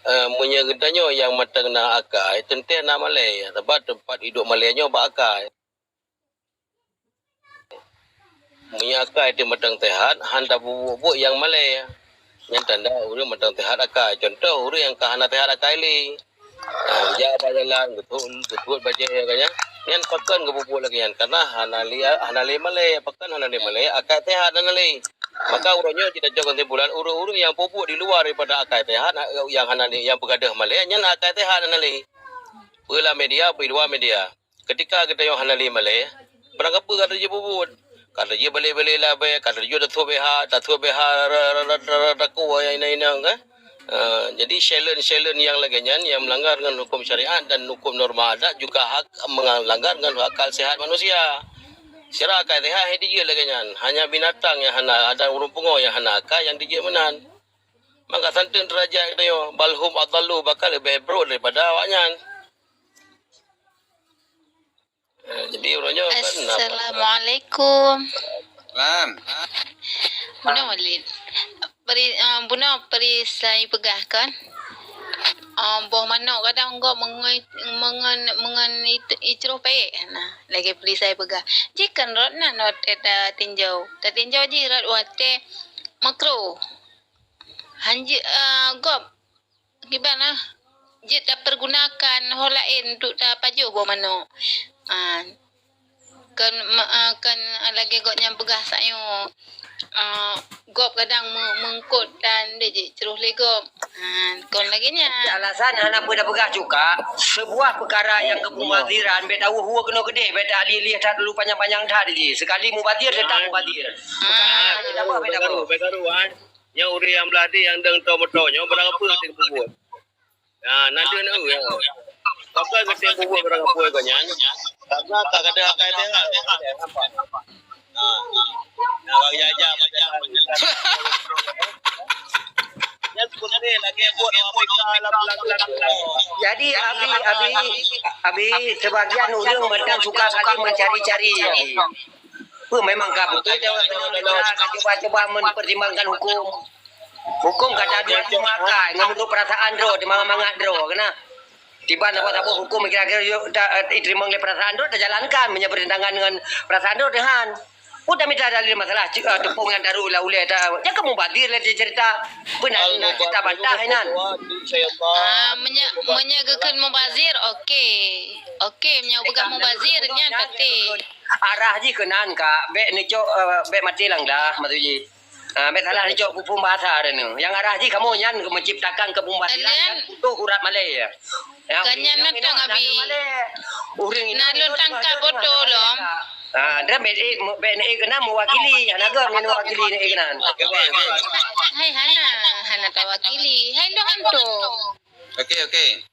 Munnya gedanya yang matang na akai tentang na Malay tempat hidup Malaynya ba akai. Munnya akai itu matang tehat handa bubuk yang Malay yang tanda urang matang tehat akai contoh urang yang kahana tehat akai li ja bajalan betul baca kanya yang pakan ke bubuk lagi kan karena hanali Malay pakan hanali Malay akai tehat hanali. Maka urangnya tidak jauh timbulan urang-urang yang bubuk di luar daripada akai tehat yang hanali yang begadah Malay nya akai tehat hanali. Pula media luar media ketika kita yang hanali Malay berangkap kata je bubuk kata je balik-balik lah baik kata je dah tu beha raku yang ini kan. Jadi challenge yang laginya yang melanggar dengan hukum syariat dan hukum norma adat juga hak melanggar dengan akal sehat manusia. Sira akal sehat dia laginya hanya binatang yang hana ada urung pungo yang hana akal yang dia menan. Maka santin derajat dia balhum adallu bakal lebih bro daripada awaknya. Jadi orangnya Assalamualaikum. Salam. Buna Walid. Buna peri saya pegahkan. Boh mana kadang enggak mengen icro pe. Nah, lagi peri saya pegah. Jikan rot na not ta tinjau. Ta tinjau ji rot wate makro. Hanji gop gimana? Jit tak pergunakan holain untuk pajo boh mana. Kan lagi gok yang pegah saya gop kadang mengkut dan dia ceruh legop kon lagi nya alasan anak dah pegah juga sebuah perkara yang kemubaziran beda huwa kena gede beda alih tak dulu panjang-panjang dah dia sekali mubazir tak mubazir perkara apa beda karuan yang uri yang beladi yang deng tomotonya berapa ting bubut nanti nak ya apa gede bubut berapa kanya karena tak ada akai dia apa nak jaja macam yang sebenarnya lagi buat jadi abi sebagian orang macam suka kali mencari-cari memang kah betul coba mempertimbangkan hukum kata dia maka menurut perasaan dro mangat dro kena tiba apa hukum kira-kira diterima oleh perasaan dro terjalankan bertentangan dengan perasaan dro dengan udah minta dalil masalah tepung yang daru lah uleh dah ya kamu badir lah cerita benar kita bantah nan menyagakan mubazir okey menyagakan mubazir nyan pati arah ji kenan kak be ni cok be mati lang dah matuji be salah ni cok pupung bahasa ada ni yang arah ji kamu nyan menciptakan kepumbaziran untuk urat Malay ya kanyan natang abi nalun tangkap betul lom dia be kena mewakili anaga mewakili ni kena hai hana tawakili hai lo anto Okey.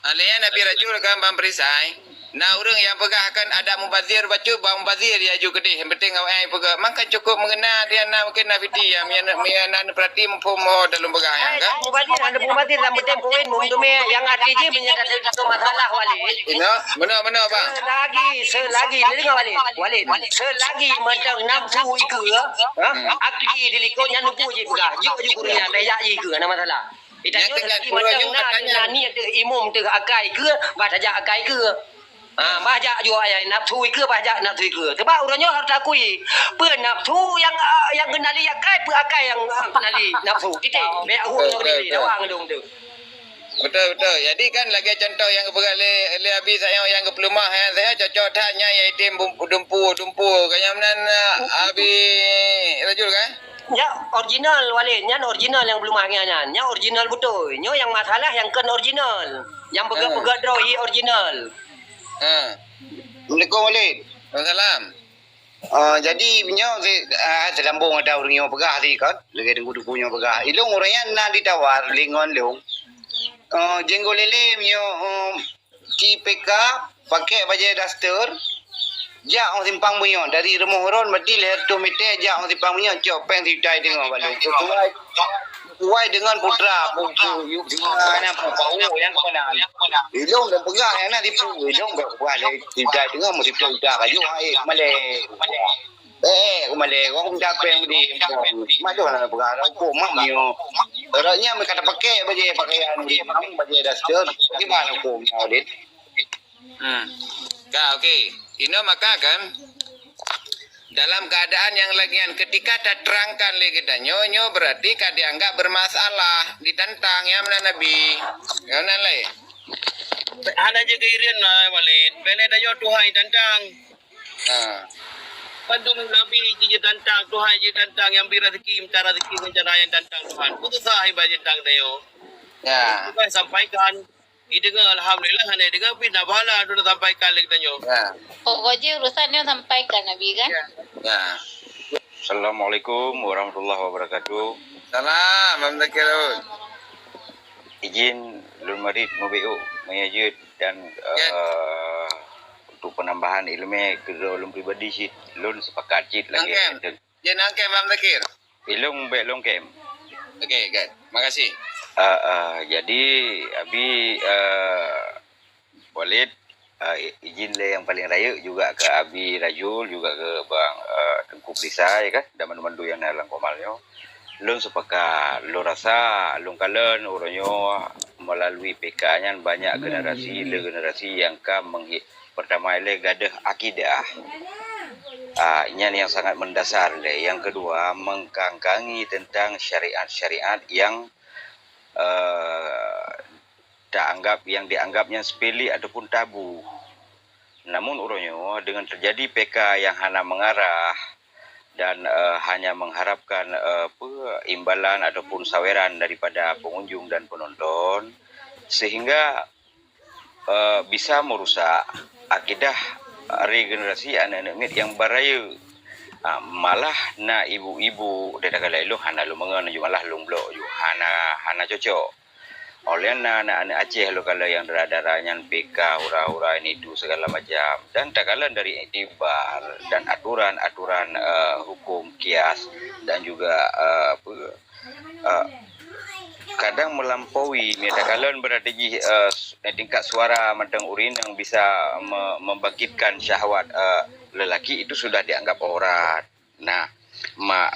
Alian Nabi Rajul kan perisai. Nah orang yang pegahkan ada mubazir baca bang mubazir ya juga deh. Yang penting awak pegah. Maka cukup mengenal dia nak mungkin nafiti yang mian perhati mempomo dalam pegah yang kan. Mubazir dalam penting poin mumtume yang arti je menyatakan satu masalah Walid. Benar bang. Selagi ni dengar Walid. Selagi macam nafsu iku akli dilikutnya nupu je pegah. Juk kurnya daya iku nama masalah. Itanya lagi macam ni ada imam tu akai ke bahaja akai ke bahaja juga ayat nafsu ke bahaja nafsu ke sebab orangnya harus akui nafsu yang kenali akai akai yang kenali nafsu titik be aku ni dawang dong tu betul jadi kan lagi contoh yang bergalih oleh habis saya yang ke pelumah saya cocok tanya iaitu dumpu kaya menan habis Rajul kan nya original Walid nya original yang belum mahnya nya original betul nya yang masalah yang kan original yang pegak droi original Assalamualaikum Walid Waalaikumsalam jadi nyo selambung ada orang yang pegah tadi kan lagi tunggu punya pegah ilung orangnya nak ditawar lingon leung jenggo lele nyo KPK pakai baju daster ja orang simpang punya dari rumah horon mesti leher tu mete ja orang simpang punya cok peng ditai dengan balu kuai dengan putra pupu yuk mana pau yang kemana ilung dan pegah yang nak tipu ilung kuai ditai dengan mesti putra kayu male male orang dah peng di mana nak pegah aku mak mio Orangnya mereka pakai baju pakaian di memang baju daster. Gimana hukumnya Odin? Okey. Ino maka kan dalam keadaan yang lagian ketika tak terangkan lagi kita nyo berarti kad dianggap bermasalah ditentang ya mana Nabi. Ya mana lai? Hana je keirin na Walid. Pene da yo Tuhan tantang. Pandung Nabi je tantang Tuhan je tantang yang bira rezeki minta rezeki rencana yang tantang Tuhan. Putus sah ibadah tantang dayo. Ya. Kita sampaikan Idengar alhamdulillah hanya dengar pindah bala tu sampaikan lagi tanyo. Ya. Pokoknya urusannya sampaikan Nabi kan. Ya. Assalamualaikum warahmatullahi wabarakatuh. Salam, Mamdakir. Izin Lun Marid Mubiu mengajut dan untuk penambahan ilmu ke ulum pribadi sih Lun sepakat cit lagi. Jenangke Mamdakir. Ilung belong kem. Okey, good. Makasih. Jadi Abi Walid izin le yang paling raya juga ke Abi Rajul juga ke Bang Tengku Prisa ya kan dan mandu yang dalam komalnya lun sepakat lu rasa lun kalen uronyo melalui PK-nya banyak generasi yang pertama le gadah akidah ini yang sangat mendasar le yang kedua mengkangkangi tentang syariat-syariat yang yang dianggapnya sepele ataupun tabu. Namun uronyo dengan terjadi PK yang hanya mengarah dan hanya mengharapkan imbalan ataupun saweran daripada pengunjung dan penonton sehingga bisa merusak akidah regenerasi anak-anak yang baraya. Malah na ibu-ibu dedak lailu hana lu mengen malah lung blok ju hana cocok oleh anak-anak Aceh lo kalau yang darah-darahnya PK hura-hura ini itu segala macam dan tak kalah dari itibar dan aturan-aturan hukum kias dan juga kadang melampaui metakalan berada di tingkat suara madang urin yang bisa membangkitkan syahwat lelaki itu sudah dianggap aurat. Nah,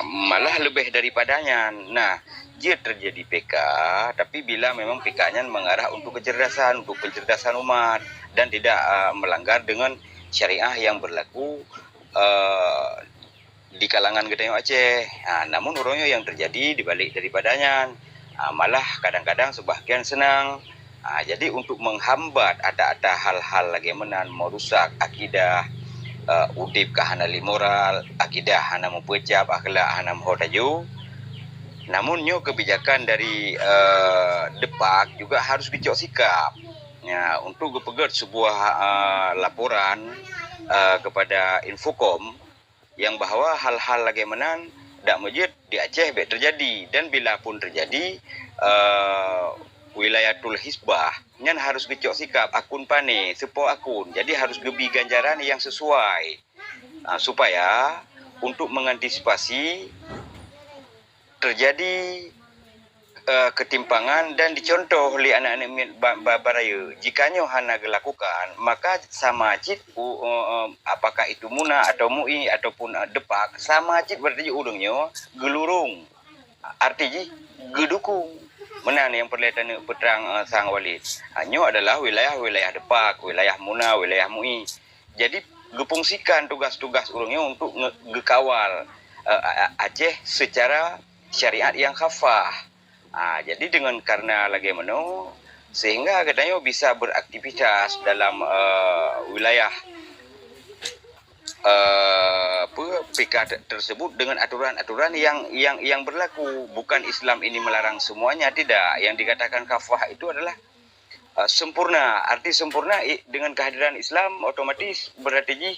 malah lebih daripadanya. Nah, jika terjadi PK, tapi bila memang PK-nya mengarah untuk kecerdasan umat dan tidak melanggar dengan syariah yang berlaku di kalangan Gedayung Aceh. Namun urungnya yang terjadi dibalik daripadanya, malah kadang-kadang sebahagian senang. Jadi untuk menghambat ada hal-hal lagi menan merusak akidah udip kahanali moral, akidah hana mempecap, akhlak hana mhodaju. Namun kebijakan dari Depak juga harus dicok sikap. Ya, untuk kepegat sebuah laporan kepada Infokom yang bahwa hal-hal lagi menan dak majid di Aceh terjadi dan bila pun terjadi wilayatul hisbah nyan harus gecok sikap akun pane sepo akun jadi harus gebi ganjaran yang sesuai supaya untuk mengantisipasi terjadi ketimpangan dan dicontoh oleh anak-anak baraya jikanya hana dilakukan maka sama cit apakah itu Muna atau MUI ataupun Depak sama cit berarti urungnya gelurung artinya gedukung menan yang perlihatan peterang sang Walid hanya adalah wilayah Depak, wilayah Muna, wilayah MUI. Jadi gepungsikan tugas-tugas urungnya untuk ngekawal Aceh secara syariat yang khafah. Jadi dengan karena lagi meno sehingga katanya bisa beraktivitas dalam wilayah PK tersebut dengan aturan-aturan yang berlaku. Bukan Islam ini melarang semuanya, tidak. Yang dikatakan kafah itu adalah sempurna. Arti sempurna dengan kehadiran Islam otomatis berarti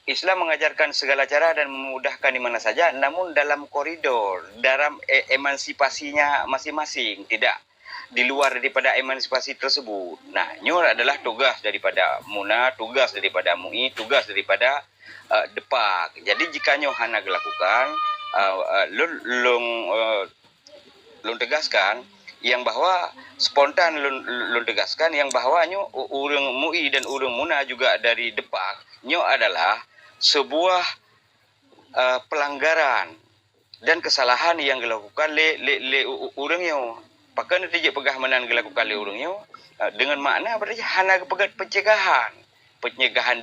Islam mengajarkan segala cara dan memudahkan di mana saja, namun dalam koridor, dalam emansipasinya masing-masing, tidak di luar daripada emansipasi tersebut. Nah, nyur adalah tugas daripada Muna, tugas daripada MUI, tugas daripada Depak. Jadi jika hana dilakukan, lun tegaskan yang bahwa spontan lun tegaskan yang bahwa urang MUI dan urang Muna juga dari Depak adalah sebuah pelanggaran dan kesalahan yang dilakukan le urangnya. Pakai nanti pegah menan dilakukan le urangnya dengan makna berarti hana pegat pencegahan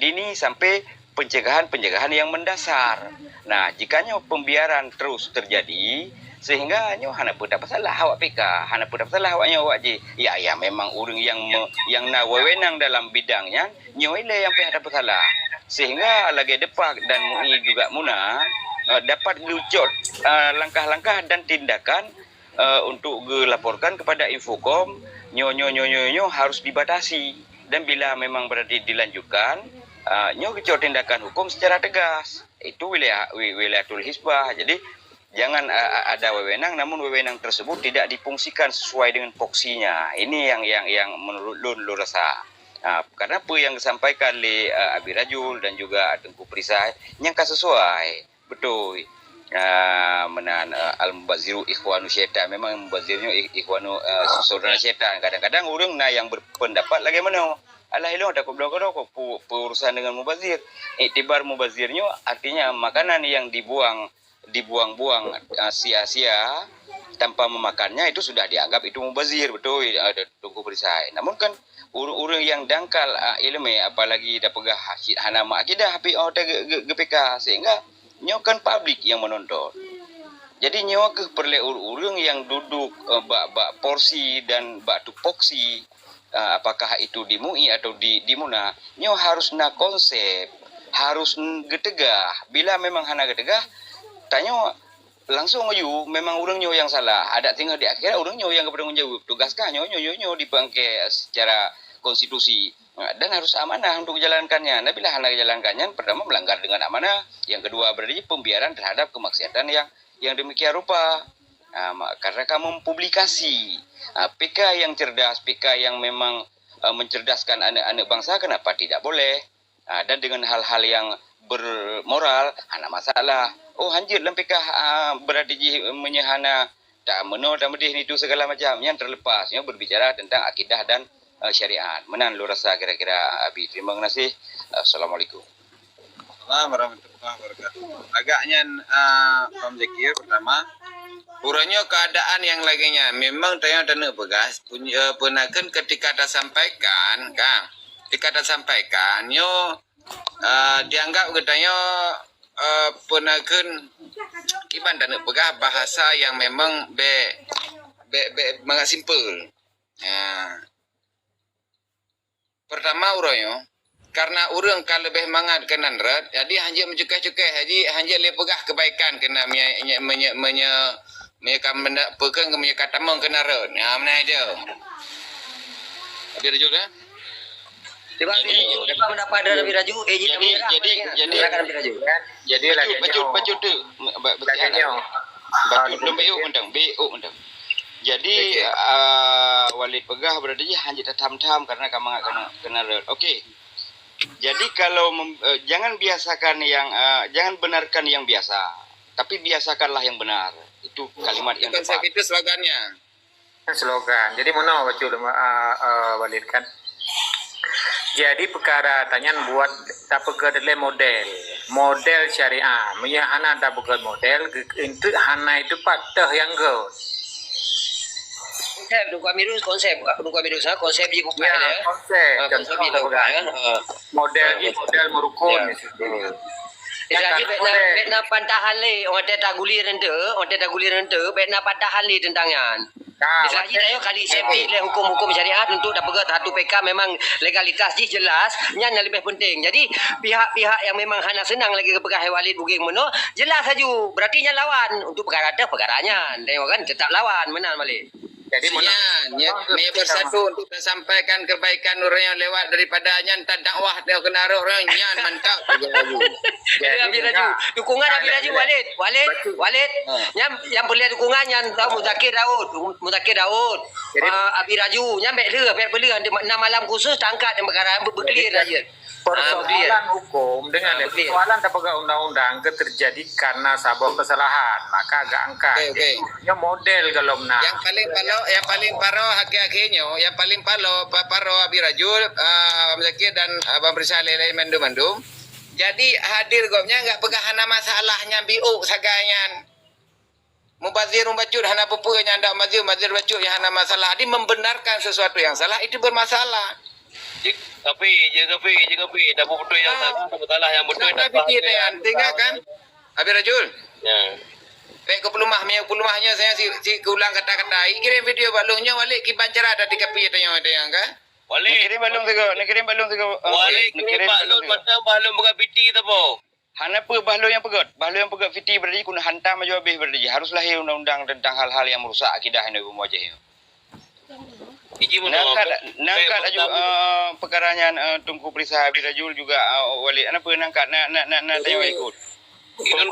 dini sampai pencegahan yang mendasar. Nah, jikanya pembiaran terus terjadi sehingga nyo hana pun dapat salah awak PK, hana pun dapat salah awaknya awak je. Ya memang urang yang na wewenang dalam bidangnya nyo ile yang pihak dapat salah. Sehingga lagi depak dan MUI juga Muna dapat lucut langkah-langkah dan tindakan untuk dilaporkan kepada Infocom nyo harus dibatasi, dan bila memang berarti dilanjutkan nyo kecor tindakan hukum secara tegas. Itu wilayatul hisbah. Jadi jangan ada wewenang, namun wewenang tersebut tidak difungsikan sesuai dengan poksinya. Ini yang menurut lu rasa. Karena apa yang disampaikan oleh Abi Rajul dan juga Tengku Perisai yang sesuai betul. Menan al-mubaziru ikhwanu syaitan, memang mubazirnya ikhwanu saudara syaitan. Kadang-kadang orang yang berpendapat lagi mana alah ilmu tak kok urusan dengan mubazir. Iktibar mubazirnya artinya makanan yang dibuang-buang sia-sia tanpa memakannya itu sudah dianggap itu mubazir, betul Tengku Perisai. Namun kan orang yang dangkal ilmu apalagi dah pegah hana mak akidah GPK, sehingga nyo kan publik yang menonton. Jadi nyo ke perle urang yang duduk bak porsi dan bak tupoksi, apakah itu di MUI atau di Muna, nyo harus na konsep, harus getegah. Bila memang hana getegah, tanya langsung ayu memang urang nyo yang salah. Ada tinggal di akhir urang nyo yang bertanggung jawab. Tugaskah nyo dipangke secara konstitusi. Dan harus amanah untuk menjalankannya. Nah, bila hendak menjalankannya, pertama melanggar dengan amanah, yang kedua berarti pembiaran terhadap kemaksiatan yang demikian rupa. Karena kamu mempublikasi PK yang cerdas, PK yang memang mencerdaskan anak-anak bangsa, kenapa tidak boleh? Dan dengan hal-hal yang bermoral, hana masalah. Oh, hanjir dalam PK berarti menyehana tak menol, tak medih itu segala macam. Yang terlepas, yang berbicara tentang akidah dan syariat. Menan lu rasa kira-kira Abi. Terima kasih. Assalamualaikum. Assalamualaikum warahmatullahi wabarakatuh. Agaknya Pak Zakir pertama urangnya keadaan yang laginya memang tanya dana begas punakan ketika ada sampaikan Kang. Ketika ada sampaikan nyo dianggap katanya punakan iban dana begas bahasa yang memang be sangat simple. Pertama urangnya karena urang kalau lebih mangat kena red, jadi hanya mencukai-cukai, jadi hanya le pegah kebaikan kena pegang kata mong kena red. Mana dia? Abi Raju dah. Tiba pendapat dari Abi Raju, Jadi lagi baju tu undang. Jadi Walid pegah berarti hanya tam-tam karena kamu kena red. Okey. Jadi kalau jangan biasakan jangan benarkan yang biasa, tapi biasakanlah yang benar. Itu kalimat yang tepat. Itu slogannya. Slogan. Jadi mana baca Walid kan? Jadi perkara tanyaan buat tak pegadai model syariah. Menyah hana tak pegadai model untuk hana itu patah yang go. Konsep je bukan ya. Konsep kan. Model merukun. Jadi bekna pantahan le orang tak gulir rente, bekna pantahan le tentangnya. Misalnya tayo kali sepi le hukum-hukum syariat untuk dapat satu PK memang legalitas jelas, yang lebih penting. Jadi pihak-pihak yang memang hana senang lagi kepegang Walid buging meno, jelas saja. Berarti nya lawan untuk perkaranya. Tengok kan tetap lawan menang balik. Jadi Maya bersatu untuk sampaikan kebaikan orang yang lewat daripadanya entah dakwah dia kena orang nyan mantap jadi Abi Raju dukungan Abi Raju Walid yang boleh dukungan yang tahu Muzakir Daud Abi Raju yang beli enam malam khusus tangkat yang perkara berkelir aja. Persoalan hukum dengan persoalan tak pegang undang-undang terjadi karena sebuah kesalahan, maka agak angkat. Okay. Yang model kalau nak. Yang paling paro haki-hakinya, yang paling paro Abi Rajul, Zakir dan Abang Perisai lain mandum. Jadi hadir gopnya enggak pegang hana masalahnya biuk saganyan. mubazir membacut hana apa yang anda mazir bacut yang hana masalah. Dia membenarkan sesuatu yang salah itu bermasalah. Kapi. Dah betul yang salah yang betul Nak fikir yang tinggal kan. Habis Rajul. Ya. Baik ke pelumahnya saya si ulang kata-kata. Kirim video balungnya balik ki bancara ada di kapi tanya kan. Walik. Kirim balung tiga. Walik kirim balung macam balung bukan piti tu po. Hana apa balung yang pegat fiti berarti kuna hantar maju habis berarti harus lahir undang-undang tentang hal-hal yang merusak akidah ini rumah je. Iji mun Nangkat aju perkaranya Tunku Perisa Habib Rajul juga Walid apa nangkat nak tanya ikut. Ilun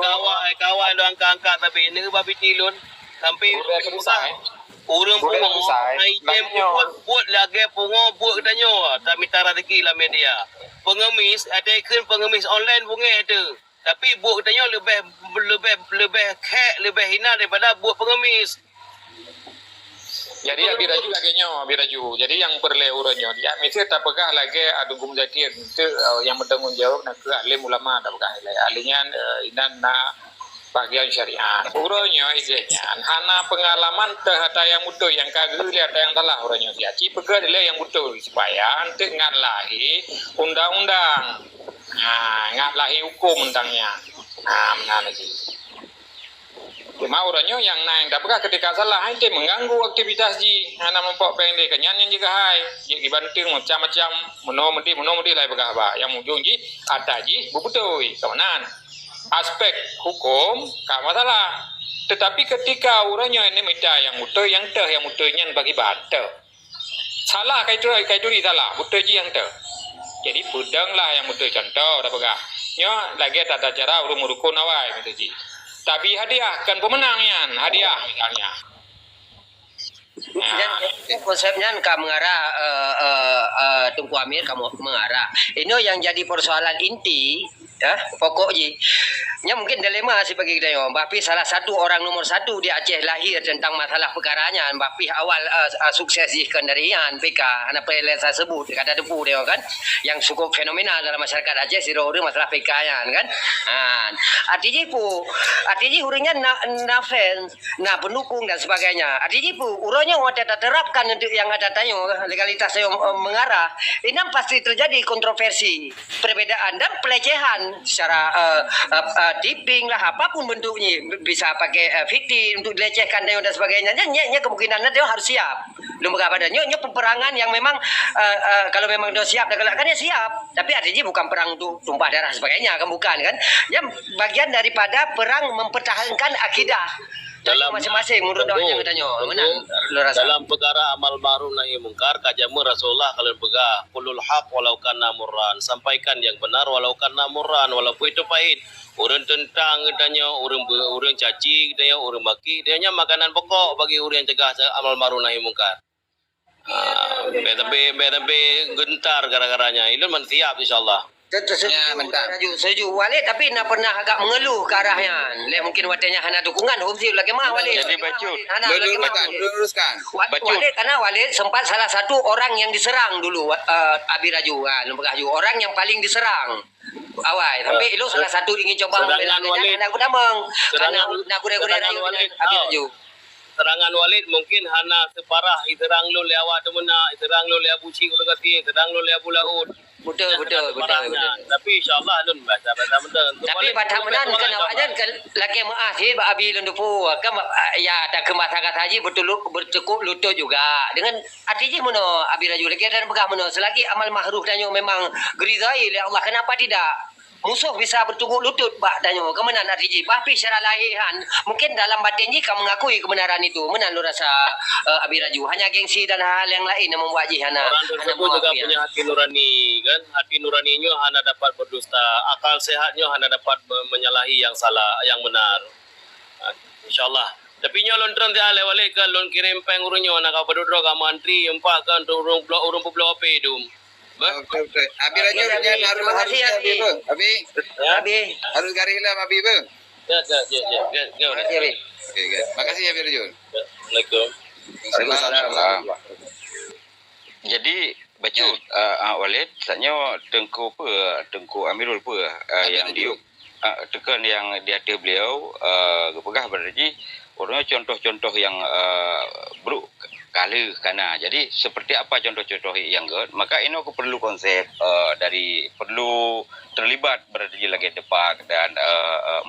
kawan lu angkat tapi ini babi tilun sampai urang pungo ai jem buat lagi pungo buat katanya tak minta rezeki lah media. Pengemis ada ikut pengemis online bunga ada. Tapi buat katanya lebih kek lebih hina daripada buat pengemis. Jadi Abi Raju. Jadi yang perlu urangnya dia mesti tak pegah lagi adu gum zakir itu yang bertanggung jawab nak ke alim ulama tak pegah ahlinya inan na bagian syariat. Urangnya iznya hana pengalaman terhadap yang betul yang kagak lihat yang salah urangnya dia. Ci pegah dia yang betul supaya ante ngan lahi undang-undang. Ngan lahi hukum tentangnya. Mana lagi. Cuma orangnya yang naik tapi ketika salah itu mengganggu aktivitas ji hana mempok pendek kenyan yang juga hai ji dibanting macam-macam menomedi lah begah yang ujung ji ada ji betul kawanan aspek hukum tak masalah tetapi ketika orangnya ini minta yang betul yang betulnya bagi bantu salah kaitu salah betul ji yang jadi pedanglah yang betul contoh dah begah nya lagi tata cara urung-urukun awai gitu ji. Tapi hadiah kan pemenangnya, hadiah misalnya. Dan konsepnya kamu mengarah Tunku Amir kamu mengarah. Ini yang jadi persoalan inti ya pokoknya nya mungkin dilema sih bagi kita yo Mbapi salah satu orang nomor 1 di Aceh lahir tentang masalah perkaranya Mbapi awal sukses di kendarian PK anak PLS saya sebut kata depu dia kan yang cukup fenomenal dalam masyarakat Aceh siro masalah PK nya kan artinya urangnya na fans na pendukung dan sebagainya artinya urangnya wada terapkan untuk yang ada tanya legalitas saya mengarah ini pasti terjadi kontroversi perbedaan dan pelecehan secara tipping lah apapun bentuknya bisa pakai fiktif untuk dilecehkan dan sebagainya nya kemungkinan dia harus siap lembaga badannya peperangan yang memang kalau memang dia siap dan kan dia siap tapi artinya bukan perang untuk tumpah darah sebagainya kan bukan kan ya bagian daripada perang mempertahankan akidah dalam masing-masing menurut doanya katanya dalam perkara amal ma'ruf nahi mungkar kajamu Rasulullah kalau pegah qulul haq walau kana murran sampaikan yang benar walau kana murran walaupun itu pahit orang tentang katanya orang caci katanya orang maki katanya makanan pokok bagi orang yang cegah amal ma'ruf nahi mungkar tapi gentar gara-garanya ilmu man siap insyaallah. Setuju Walid tapi nak pernah agak mengeluh ke arahnya. Mungkin watanya hana dukungan Humzi lagi mah Walid. Jadi bacut. Luruskan. Walid karena Walid sempat salah satu orang yang diserang dulu Abi Raju lembaga Raju orang yang paling diserang. Awal sampai itu salah satu ingin coba membela anak Gudamang. Anak Gudamang Abi Raju. Serangan Walid mungkin hana separah iterang lu lewat temena iterang lu lewat buci kudagati iterang lu lewat bulaud betul. Tapi insyaallah nun baca betul tapi pada menan kan awajan laki maaf sih abi lundupu kan ya ada ke masyarakat haji betul bercukup lutut juga dengan artinya mono abi raju lagi dan begah mono selagi amal mahruh dan memang geridai oleh Allah kenapa tidak musuh bisa bertunggu lutut bak danyo kemenan artinya tapi secara lahiran mungkin dalam batinnya kamu mengakui kebenaran itu menan lu rasa abi raju hanya gengsi dan hal yang lain yang membuat jihana orang tersebut juga punya hati nurani kan hati nuraninya hanya dapat berdusta akal sehatnya hanya dapat menyalahi yang salah yang benar insyaallah tapi nyolon tren dia lewale kan lon kirim pengurunyo nak apa duduk ka mantri empat kan urung pulau apa itu Betul. Abi Raju harus Abi harus garilah Abi be. Ya. Makasih Abi Raju. Assalamualaikum. Waalaikumsalam. Jadi bacut Walid tanya Tengku Amirul yang diuk tekan yang di hati beliau kepegah berarti Orangnya contoh-contoh yang buruk kali kana. Jadi seperti apa contoh-contoh yang good? Maka ini aku perlu konsep dari perlu terlibat berada di lagi depak dan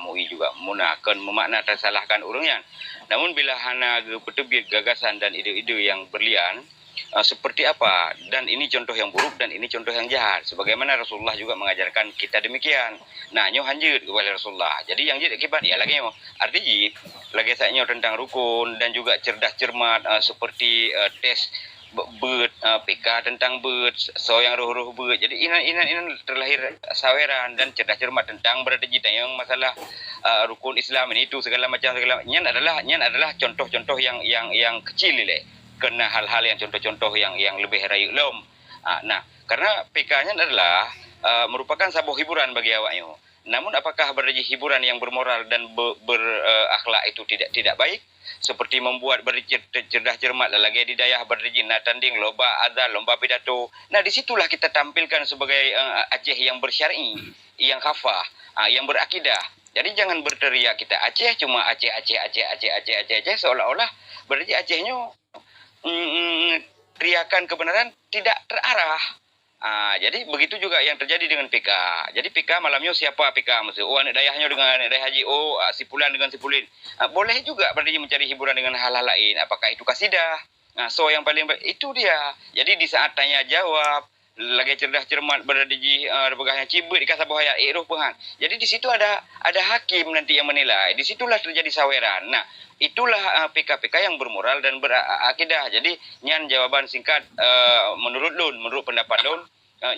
MUI juga munakan memakna tersalahkan orangnya. Namun bila hana bertebit gagasan dan ide-ide yang berlian seperti apa, dan ini contoh yang buruk dan ini contoh yang jahat, sebagaimana Rasulullah juga mengajarkan kita demikian. Nah nyo hanjut kepada Rasulullah, jadi yang jadi akibat ya lagi nyo artinya lagi saya tentang rukun dan juga cerdas cermat seperti tes PK tentang so yang roh-roh jadi inan terlahir saweran dan cerdas cermat tentang berada di yang masalah rukun Islam ini itu segala macam nyan adalah contoh-contoh yang kecil le. Kena hal-hal yang contoh-contoh yang lebih rayu lom. Nah, karena PK-nya adalah merupakan sebuah hiburan bagi awaknya. Namun apakah berarti hiburan yang bermoral dan berakhlak itu tidak baik? Seperti membuat cerdas cermat lagi di dayah berjin tanding lomba azan, lomba pidato. Nah, disitulah kita tampilkan sebagai Aceh yang bersyar'i, yang khafah, yang berakidah. Jadi jangan berteriak kita Aceh cuma Aceh seolah-olah berarti Acehnya teriakan kebenaran tidak terarah. Jadi begitu juga yang terjadi dengan PK. Jadi PK malamnya siapa PK? Maksudnya, anak dayahnya dengan anak dayah haji, sipulan dengan sipulin. Boleh juga berarti mencari hiburan dengan hal-hal lain. Apakah itu kasidah? So yang paling baik itu dia. Jadi di saat tanya jawab, lagi cerdas cermat berada di begahnya cibut dikasih bahaya roh pengan. Jadi di situ ada hakim nanti yang menilai. Di situlah terjadi saweran. Nah, itulah PK-PK yang bermoral dan berakidah. Jadi nyan jawaban singkat menurut Lun, menurut pendapat Lun,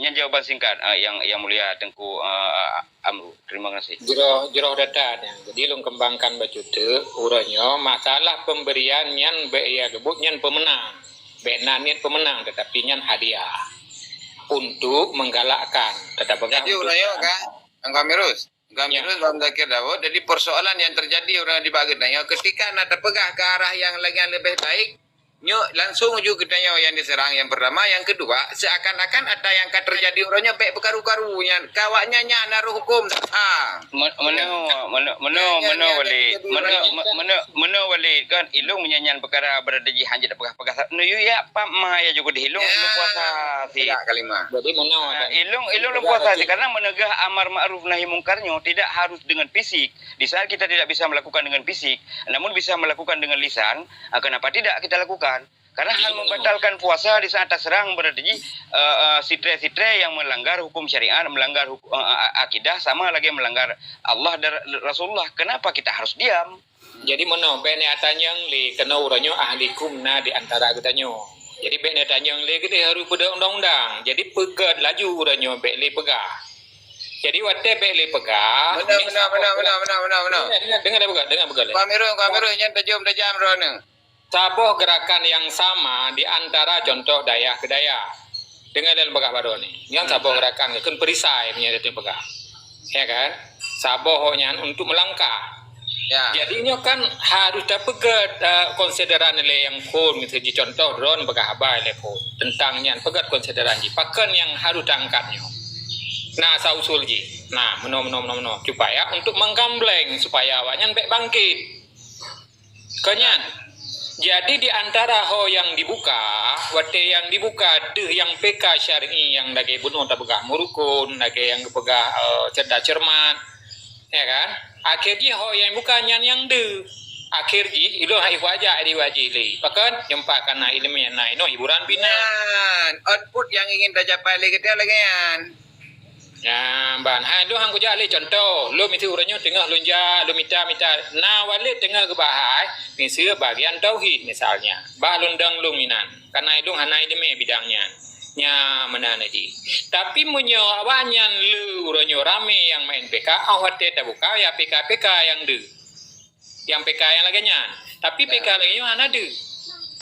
nyan jawaban singkat yang mulia Tengku Amru. Terima kasih. Jero data jadi Lun kembangkan baca tu urangnya masalah pemberian nyan ya gebuk nyan pemenang. Benan nyan pemenang tetapi nyan hadiah untuk menggalakkan tetap pegang. Jadi urangnya kan Kamirus Bang Zakir Dawud. Jadi persoalan yang terjadi orang di bagiannya ketika nak terpegah ke arah yang lebih baik, nyo langsung uju ketanya yang diserang yang pertama, yang kedua seakan-akan ada yang akan terjadi orangnya baik berkaru-karunya kawaknya naruh hukum mana wali kan ilung menyanyian perkara berada di hanjat pegah-pegah no ya pak maya juga dihilung lu puasa sih kalimah. Jadi ilung lu puasa sih karena menegah amar ma'ruf nahi mungkarnya tidak harus dengan fisik. Di saat kita tidak bisa melakukan dengan fisik, namun bisa melakukan dengan lisan, kenapa tidak kita lakukan? Karena hal membatalkan puasa di saat terserang berarti sitre-sitre yang melanggar hukum syariat, melanggar akidah, sama lagi melanggar Allah dan Rasulullah. Kenapa kita harus diam? jadi mono bene atanyang li kena uranyo ahli kumna di antara katanya. Jadi bene atanyang li kita harus pada undang-undang. Jadi pegad laju uranyo be li pegah. Jadi wate be li pegah. Benar. Dengar pegah. Kamiru yang tajam rona. Saboh gerakan yang sama di antara contoh dayah ke dayah. Dengan dalam pegah baru ni. Yang saboh gerakan kan perisai punya itu pegah. Ya kan? Sabohnya untuk melangkah. Ya. Jadinya kan harus dapat konsideran le yang pun misalnya contoh drone pegah abai le pun tentangnya pegat konsideran ji. Pakan yang harus diangkatnya. Nah, saya usul ji. Nah, meno supaya untuk menggambleng supaya awaknya baik bangkit. Kenyan. Jadi di antara ho yang dibuka, wate yang dibuka deh yang PK syar'i yang lagi bunuh tak pegah murukun, lagi yang pegah cerdas cermat, ya kan? Akhirnya ho yang bukannya yang deh. Akhirnya ilo hai wajah di wajili. Pakan jumpa karena ilmunya naik no hiburan bina. Output yang ingin tercapai lagi kan. Ya, ban hai lu hang ku jali contoh, lu mesti urangnya tengah lunja, lu minta nah wale tengah ke bahai, mesti bagian tauhid misalnya. Bah lundang lu minan, karena itu hanai deme bidangnya. Nya menana ji. Tapi munyo awanyan lu urangnya rame yang main PK, awat tak buka ya PK yang de. Yang PK yang lagi nyan. Tapi PK lagi yang ada.